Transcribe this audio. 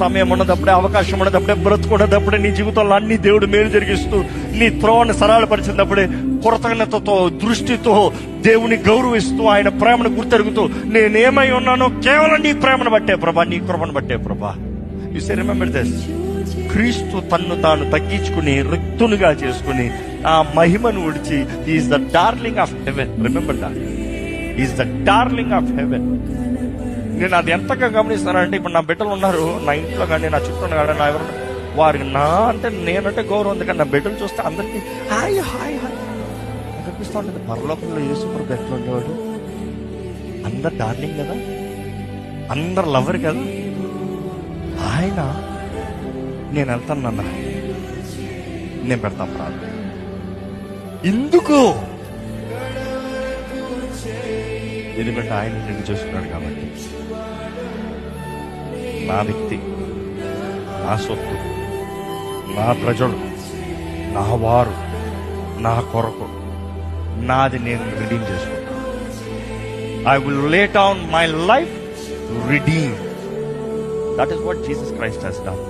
సమయం ఉన్నదప్పుడే, అవకాశం ఉన్నదప్పుడే, బ్రతుకున్నదప్పుడే, నీ జీవితంలో అన్ని దేవుడు మేలు జరిగిస్తూ నీ త్రోవని సరళపరిచినప్పుడే కృతజ్ఞతతో, దృష్టితో దేవుని గౌరవిస్తూ ఆయన ప్రేమను గుర్తెరుగుతూ, నేనేమై ఉన్నానో కేవలం నీ ప్రేమను బట్టే ప్రభా, నీ కృపను బట్టే ప్రభా. You say remember this. క్రీస్తు తన్ను తాను తగ్గించుకుని రిక్తునిగా చేసుకుని ఆ మహిమను విడిచి, is the darling of haven. Remember that, is the darling of haven. నేను అది ఎంతగా గమనిస్తానంటే, ఇప్పుడు నా బిడ్డలు ఉన్నారు నా ఇంట్లో కానీ, నా చుట్టూ కానీ, నా ఎవరు వారికి నా అంటే నేనంటే గౌరవం ఉంది, కానీ నా బిడ్డలు చూస్తే అందరికీ హాయ్ హాయ్ హాయ్ అనిపిస్తూ ఉంటుంది. పరలోకంలో యేసు ప్రభు ఎట్లా ఉండేవాడు? అందరు డార్లింగ్ కదా, అందరు లవర్ కదా. ఆయన నేను వెళ్తాను నాన్న, నేను పెడతాను ప్రార్థన. ఎందుకు? ఎందుకంటే ఆయన నిన్ను చూస్తున్నాడు కాబట్టి. నా వ్యక్తి, నా సొత్తు, నా ప్రజలు, నా వారు, నా కొరకు, నాది నేను రిడీమ్ చేసుకుంటాను. I will lay down my life to redeem. That is what Jesus Christ has done.